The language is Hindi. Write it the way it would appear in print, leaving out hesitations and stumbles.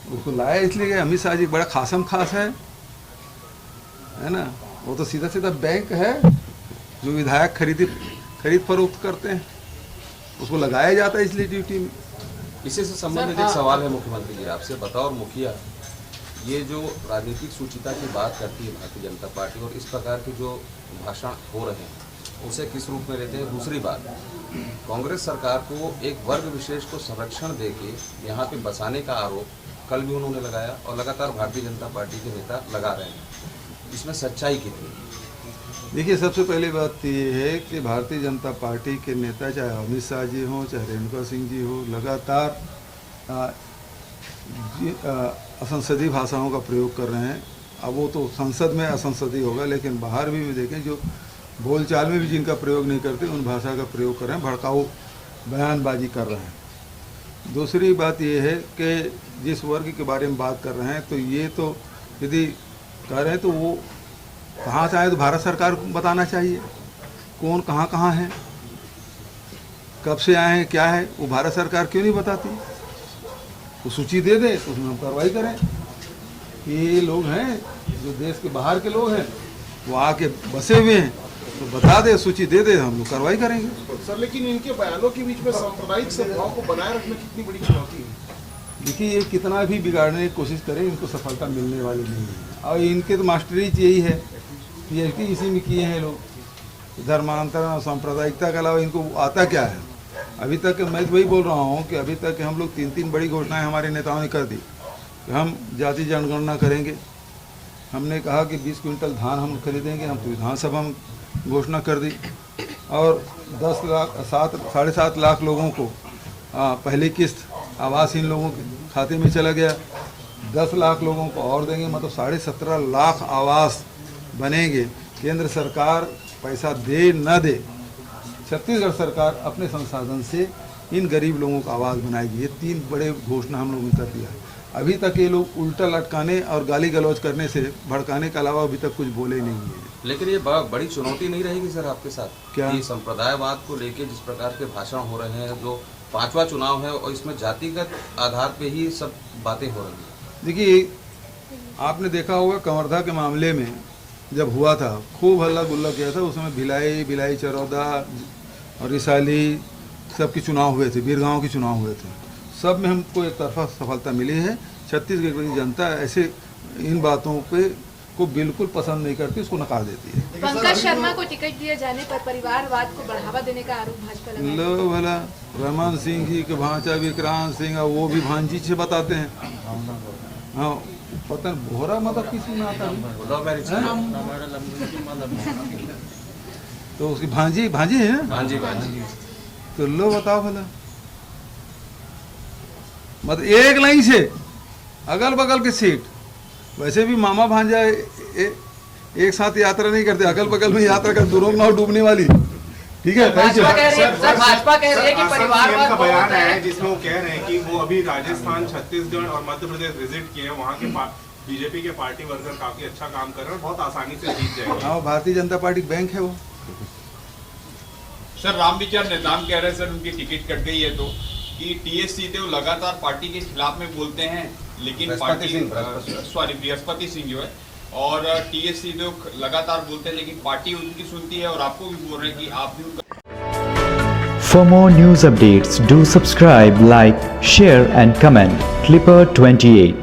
उसको लाया इसलिए कि अमित शाह जी बड़ा खासम खास है ना। वो तो सीधा सीधा बैंक है जो विधायक खरीद फरोख्त करते हैं, उसको लगाया जाता है इसलिए ड्यूटी में। इसी से संबंधित एक सवाल है मुख्यमंत्री जी आपसे, बतौर मुखिया ये जो राजनीतिक सूचिता की बात करती है भारतीय जनता पार्टी और इस प्रकार के जो भाषण हो रहे हैं उसे किस रूप में लेते हैं? दूसरी बात, कांग्रेस सरकार को एक वर्ग विशेष को संरक्षण देके यहाँ पे बसाने का आरोप कल भी उन्होंने लगाया और लगातार भारतीय जनता पार्टी के नेता लगा रहे हैं, इसमें सच्चाई कितनी? देखिए, सबसे पहली बात तो ये है कि भारतीय जनता पार्टी के नेता चाहे अमित शाह जी हों चाहे रेणुका सिंह जी हो, लगातार असंसदीय भाषाओं का प्रयोग कर रहे हैं। अब वो तो संसद में असंसदीय होगा, लेकिन बाहर भी देखें जो बोलचाल में भी जिनका प्रयोग नहीं करते उन भाषा का प्रयोग कर रहे हैं, भड़काऊ बयानबाजी कर रहे हैं। दूसरी बात ये है कि जिस वर्ग के बारे में बात कर रहे हैं तो ये तो यदि कह रहे हैं तो वो कहाँ से आए तो भारत सरकार को बताना चाहिए कौन कहाँ है, कब से आए हैं, क्या है, वो भारत सरकार क्यों नहीं बताती? वो सूची दे दे तो उसमें हम कार्रवाई करें कि ये लोग हैं जो देश के बाहर के लोग हैं वो आके बसे हुए हैं, तो बता दे, सूची दे दे, हम लोग कार्रवाई करेंगे। सर, लेकिन इनके बयानों के बीच में सांप्रदायिक सद्भाव को बनाए रखना कितनी बड़ी चुनौती है? देखिए, ये कितना भी बिगाड़ने की कोशिश करें इनको सफलता मिलने वाली नहीं है। और इनके तो मास्टरी यही है, पीएचडी इसी में किए हैं लोग। धर्मांतरण और सांप्रदायिकता के अलावा इनको आता क्या है? अभी तक मैं तो वही बोल रहा हूँ कि अभी तक हम लोग 3 बड़ी घोषणाएं हमारे नेताओं ने कर दी कि हम जाति जनगणना करेंगे। हमने कहा कि 20 क्विंटल धान हम खरीदेंगे, हम तो विधानसभा में घोषणा कर दी। और 7.5 लाख लोगों को पहली किस्त आवासहीन लोगों के खाते में चला गया। 10 लाख लोगों को और देंगे, मतलब 17.5 लाख आवास बनेंगे। केंद्र सरकार पैसा दे न दे, छत्तीसगढ़ सरकार अपने संसाधन से इन गरीब लोगों को आवास बनाएगी। ये 3 बड़े घोषणा हम लोगों ने कर दिया है। अभी तक ये लोग उल्टा लटकाने और गाली गलौज करने से भड़काने के अलावा अभी तक कुछ बोले नहीं है। लेकिन ये बड़ी चुनौती नहीं रहेगी सर आपके साथ? क्या? ये संप्रदायवाद को लेके जिस प्रकार के भाषण हो रहे हैं, जो 5वां चुनाव है और इसमें जातिगत आधार पे ही सब बातें हो रही हैं। देखिए, आपने देखा होगा कवर्धा के मामले में जब हुआ था खूब हल्ला गुल्ला किया था। उसमें भिलाई चरौदा और रिसाली सबके चुनाव हुए थे, बीरगांव के चुनाव हुए थे। सब में हमको एक तरफा सफलता मिली है। छत्तीसगढ़ की जनता ऐसे इन बातों पे को बिल्कुल पसंद नहीं करती, उसको नकार देती है। पंकज शर्मा को टिकट दिए जाने पर परिवारवाद को बढ़ावा देने का आरोप भाजपा लगाया। लो भला, रमन सिंह जी के भांचा विक्रांत सिंह, वो भी भांजी से बताते हैं। हाँ, पता नहीं भोरा मतलब किसी में आता है तो उसकी भांजी है ना? भांजी तो लो बताओ भला, मतलब एक लाइन से अगल बगल की सीट। वैसे भी मामा भांजा एक साथ यात्रा नहीं करते, अगल बगल में यात्रा कर, दोनों नाव डूबने वाली। ठीक है, भाजपा कह रही है कि परिवारवाद का बयान है जिसमें वो कह रहे हैं कि वो अभी राजस्थान, छत्तीसगढ़ और मध्य प्रदेश विजिट किए हैं। वहाँ के बीजेपी के पार्टी वर्कर काफी अच्छा काम कर रहे हैं, बहुत आसानी से जीत जाएंगे। हाँ, भारतीय जनता पार्टी बैंक है वो। सर, रामविचार नेताम कह रहे हैं सर उनकी टिकट कट गई है तो कि टीएस सिंहदेव लगातार पार्टी के खिलाफ में बोलते हैं, लेकिन बृहस्पति सिंह जो है और टीएस सिंहदेव लगातार बोलते हैं लेकिन पार्टी उनकी सुनती है और आपको भी बोल रहे हैं कि आप भी उनका। For more news updates, do subscribe, like, share and comment. Clipper 28